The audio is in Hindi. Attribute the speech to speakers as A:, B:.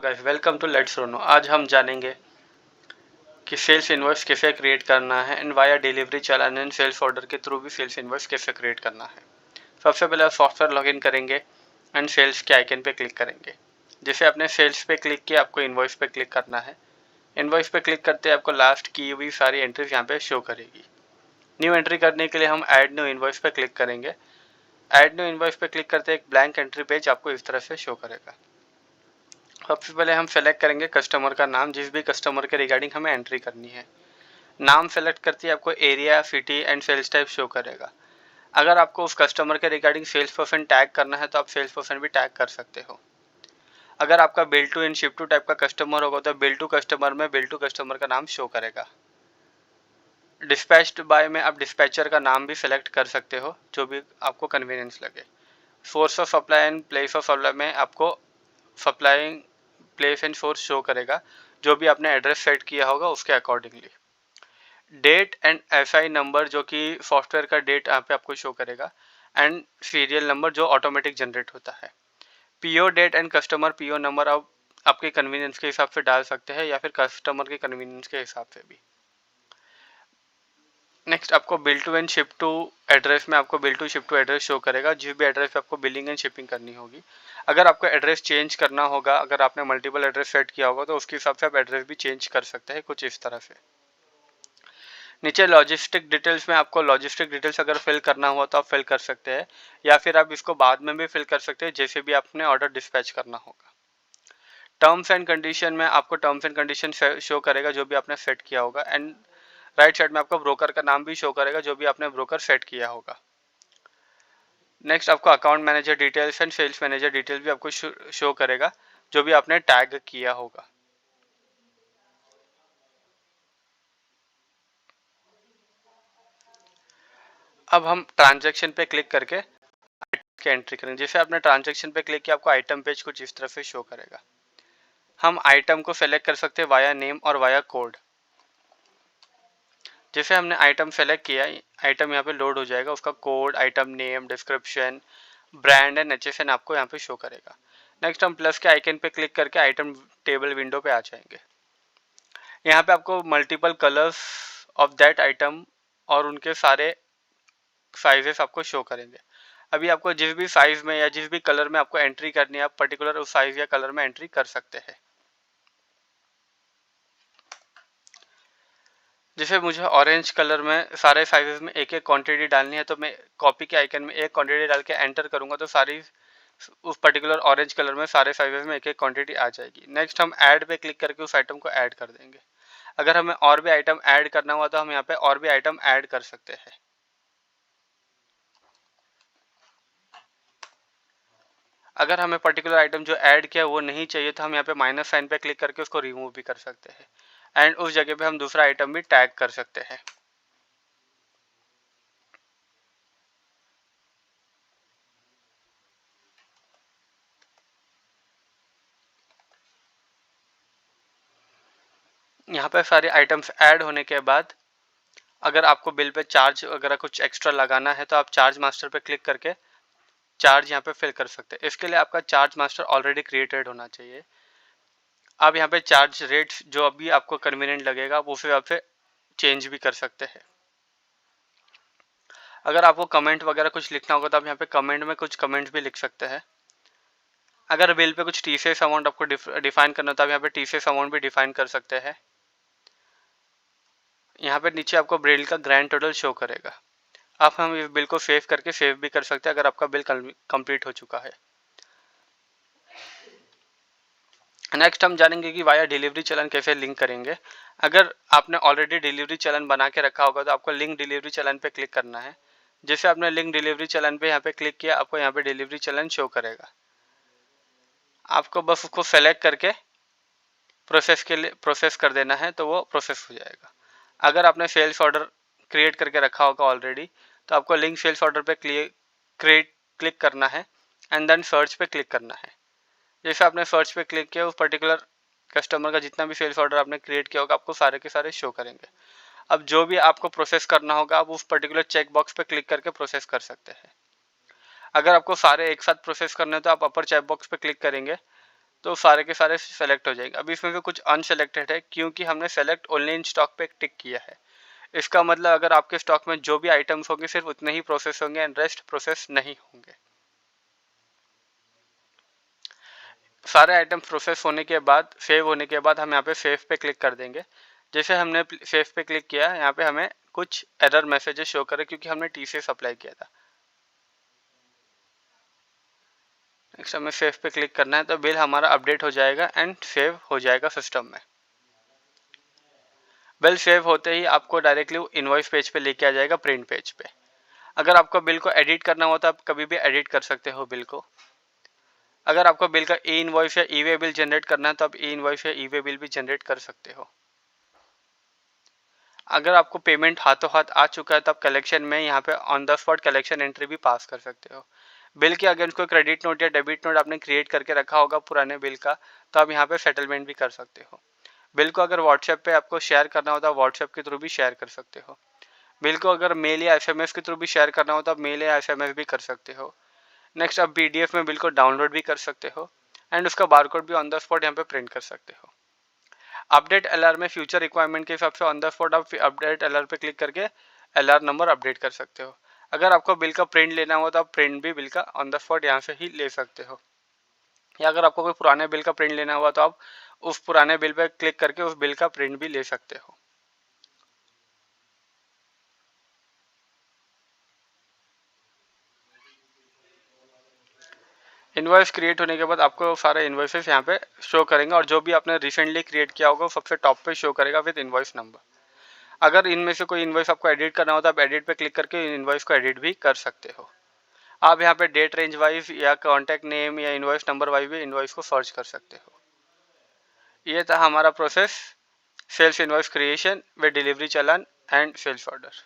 A: गाइस, वेलकम टू लेट्स रोनो। आज हम जानेंगे कि सेल्स इनवॉइस कैसे क्रिएट करना है and via delivery challan and sales order के थ्रू भी सेल्स इनवॉइस कैसे क्रिएट करना है। सबसे पहले आप सॉफ्टवेयर लॉगिन करेंगे एंड सेल्स के आइकन पे क्लिक करेंगे। जैसे आपने सेल्स पे क्लिक किया, आपको इनवॉइस पे क्लिक करना है। इनवॉइस पे क्लिक करते ही आपको लास्ट की हुई सारी एंट्रीज यहाँ पे शो करेगी। न्यू एंट्री करने के लिए हम ऐड न्यू इनवॉइस पे क्लिक करेंगे। ऐड न्यू इनवॉइस पे क्लिक करते एक ब्लैंक एंट्री पेज आपको इस तरह से शो करेगा। सबसे पहले हम सेलेक्ट करेंगे कस्टमर का नाम, जिस भी कस्टमर के रिगार्डिंग हमें एंट्री करनी है। नाम सेलेक्ट करते ही आपको area, city and sales type show करेगा। अगर आपको उस कस्टमर के रिगार्डिंग सेल्स पर्सन टैग करना है तो आप सेल्स पर्सन भी टैग कर सकते हो। अगर आपका bill to and ship to type का कस्टमर होगा तो बिल टू कस्टमर में बिल टू कस्टमर का नाम शो करेगा। डिस्पैच्ड बाय में आप डिस्पैचर का नाम भी सिलेक्ट कर सकते हो, जो भी आपको कन्वीनियंस लगे। Source of supply and place of supply में आपको supplying place and source show करेगा, जो भी आपने एड्रेस सेट किया होगा उसके accordingly. Date and SI number, जो कि सॉफ्टवेयर का डेट यहाँ पे आपको शो करेगा, एंड सीरियल नंबर जो ऑटोमेटिक जनरेट होता है। PO date and customer PO number आप आपके कन्वीनियंस के हिसाब से डाल सकते हैं या फिर कस्टमर के कन्वीनियंस के हिसाब से भी। नेक्स्ट आपको bill to and ship to address में आपको bill to ship to address show करेगा, जिस भी एड्रेस पे आपको बिलिंग एंड शिपिंग करनी होगी। अगर आपको एड्रेस चेंज करना होगा, अगर आपने मल्टीपल एड्रेस सेट किया होगा तो उसके हिसाब से आप एड्रेस भी चेंज कर सकते हैं, कुछ इस तरह से। नीचे लॉजिस्टिक डिटेल्स में आपको लॉजिस्टिक डिटेल्स अगर फिल करना हुआ तो आप फिल कर सकते हैं, या फिर आप इसको बाद में भी फिल कर सकते हैं, जैसे भी आपने ऑर्डर डिस्पैच करना होगा। टर्म्स एंड कंडीशन में आपको टर्म्स एंड कंडीशन शो करेगा, जो भी आपने सेट किया होगा, एंड राइट साइड में आपको ब्रोकर का नाम भी शो करेगा, जो भी आपने ब्रोकर सेट किया होगा। नेक्स्ट आपको account manager details and sales manager details भी आपको शो करेगा, जो भी आपने टैग किया होगा। अब हम ट्रांजैक्शन पे क्लिक करके के एंट्री करेंगे। जैसे आपने ट्रांजैक्शन पे क्लिक किया, आपको आइटम पेज कुछ इस तरह से शो करेगा। हम आइटम को सेलेक्ट कर सकते हैं वाया नेम और वाया कोड। जैसे हमने आइटम सेलेक्ट किया, आइटम यहाँ पे लोड हो जाएगा, उसका code, item name, description, brand and HSN आपको यहाँ पे शो करेगा। नेक्स्ट हम प्लस के आइकन पे क्लिक करके आइटम टेबल विंडो पे आ जाएंगे। यहाँ पे आपको multiple colours of that item और उनके सारे साइजेस आपको शो करेंगे। अभी आपको जिस भी साइज में या जिस भी कलर में आपको एंट्री करनी है, आप पर्टिकुलर उस साइज या कलर में एंट्री कर सकते हैं। जैसे मुझे ऑरेंज कलर में सारे साइजेस में एक एक क्वांटिटी डालनी है, तो मैं कॉपी के आइकन में एक क्वांटिटी डाल के एंटर करूंगा तो सारी उस पर्टिकुलर ऑरेंज कलर में सारे साइजेस में एक एक क्वांटिटी आ जाएगी। नेक्स्ट हम ऐड पे क्लिक करके उस आइटम को ऐड कर देंगे। अगर हमें और भी आइटम ऐड करना हुआ तो हम यहाँ पे और भी आइटम ऐड कर सकते हैं। अगर हमें पर्टिकुलर आइटम जो ऐड किया वो नहीं चाहिए तो हम यहाँ पे माइनस साइन पे क्लिक करके उसको रिमूव भी कर सकते हैं, एंड उस जगह पे हम दूसरा आइटम भी टैग कर सकते हैं। यहाँ पे सारे आइटम्स ऐड होने के बाद अगर आपको बिल पे चार्ज वगैरह कुछ एक्स्ट्रा लगाना है तो आप चार्ज मास्टर पे क्लिक करके चार्ज यहाँ पे फिल कर सकते हैं। इसके लिए आपका चार्ज मास्टर ऑलरेडी क्रिएटेड होना चाहिए। आप यहाँ पे चार्ज रेट जो अभी आपको कन्वीनियंट लगेगा वो फिर आप चेंज भी कर सकते हैं। अगर आपको कमेंट वगैरह कुछ लिखना होगा तो आप यहाँ पे कमेंट में कुछ कमेंट्स भी लिख सकते हैं। अगर बिल पे कुछ टीसीएस अमाउंट आपको डिफाइन करना हो तो आप यहाँ पे टीसीएस अमाउंट भी डिफाइन कर सकते हैं। यहाँ पे नीचे आपको बिल का ग्रैंड टोटल शो करेगा। आप हम इस बिल को सेव करके सेव भी कर सकते हैं अगर आपका बिल कंप्लीट हो चुका है। नेक्स्ट हम जानेंगे कि वाया डिलीवरी चलन कैसे लिंक करेंगे। अगर आपने ऑलरेडी डिलीवरी चलन बना के रखा होगा तो आपको लिंक डिलीवरी चलन पे क्लिक करना है। जैसे आपने लिंक डिलीवरी चलन पे यहाँ पे क्लिक किया, आपको यहाँ पे डिलीवरी चलन शो करेगा। आपको बस उसको सेलेक्ट करके प्रोसेस के लिए प्रोसेस कर देना है तो वो प्रोसेस हो जाएगा। अगर आपने सेल्स ऑर्डर क्रिएट करके रखा होगा ऑलरेडी तो आपको लिंक सेल्स ऑर्डर पे क्लिक करना है एंड देन सर्च पे क्लिक करना है। जैसे आपने सर्च पे क्लिक किया, उस पर्टिकुलर कस्टमर का जितना भी सेल्स ऑर्डर आपने क्रिएट किया होगा आपको सारे के सारे शो करेंगे। अब जो भी आपको प्रोसेस करना होगा आप उस पर्टिकुलर चेक बॉक्स पे क्लिक करके प्रोसेस कर सकते हैं। अगर आपको सारे एक साथ प्रोसेस करने हैं तो आप अपर चेक बॉक्स पे क्लिक करेंगे तो सारे के सारे सेलेक्ट हो जाएंगे। अभी इसमें से कुछ अनसेलेक्टेड है क्योंकि हमने सेलेक्ट ओनली इन स्टॉक पे टिक किया है। इसका मतलब अगर आपके स्टॉक में जो भी आइटम्स होंगे सिर्फ उतने ही प्रोसेस होंगे एंड रेस्ट प्रोसेस नहीं होंगे। सारे आइटम प्रोसेस होने के बाद, सेव होने के बाद हम यहाँ पे सेव पे क्लिक कर देंगे। जैसे हमने सेव पे क्लिक किया, यहाँ पे हमें कुछ एरर मैसेजेस शो करे क्योंकि हमने TCS अप्लाई किया था। नेक्स्ट हमें सेव पे क्लिक करना है तो बिल हमारा अपडेट हो जाएगा एंड सेव हो जाएगा सिस्टम में। बिल सेव होते ही आपको डायरेक्टली इनवॉइस पेज पे लेके आ जाएगा, प्रिंट पेज पे। अगर आपको बिल को एडिट करना हो तो आप कभी भी एडिट कर सकते हो बिल को। अगर आपको बिल का ई इनवॉइस या ई वे बिल जनरेट करना है तो आप ई इनवॉइस या ई वे बिल भी जनरेट कर सकते हो। अगर आपको पेमेंट हाथों हाथ आ चुका है तो आप कलेक्शन में यहाँ पे on the spot collection entry भी पास कर सकते हो। बिल के अगेंस्ट कोई क्रेडिट नोट या डेबिट नोट आपने क्रिएट करके रखा होगा पुराने बिल का, तो आप यहाँ पे सेटलमेंट भी कर सकते हो। बिल को अगर व्हाट्सएप पे आपको शेयर करना हो तो आप व्हाट्सएप के थ्रू भी शेयर कर सकते हो। बिल को अगर मेल या SMS के थ्रू भी शेयर करना हो तो आप मेल या SMS भी कर सकते हो। नेक्स्ट आप PDF में बिल को डाउनलोड भी कर सकते हो एंड उसका बारकोड भी ऑन द स्पॉट यहाँ पे प्रिंट कर सकते हो। अपडेट LR में फ्यूचर रिक्वायरमेंट के हिसाब से ऑन द स्पॉट आप अपडेट LR पे क्लिक करके LR नंबर अपडेट कर सकते हो। अगर आपको बिल का प्रिंट लेना हो तो आप प्रिंट भी बिल का ऑन द स्पॉट यहाँ से ही ले सकते हो। या अगर आपको कोई पुराने बिल का प्रिंट लेना हुआ तो आप उस पुराने बिल पे क्लिक करके उस बिल का प्रिंट भी ले सकते हो। इनवॉइस क्रिएट होने के बाद आपको सारे इनवॉइसेस यहाँ पे शो करेंगे और जो भी आपने रिसेंटली क्रिएट किया होगा सबसे टॉप पे शो करेगा विद इनवॉइस नंबर। अगर इनमें से कोई इनवॉइस आपको एडिट करना हो तो आप एडिट पे क्लिक करके इनवॉइस को एडिट भी कर सकते हो। आप यहाँ पे डेट रेंज वाइज या कॉन्टैक्ट नेम या इनवॉइस नंबर वाइज भी इनवॉइस को सर्च कर सकते हो। ये था हमारा process, sales invoice creation with delivery challan and sales order.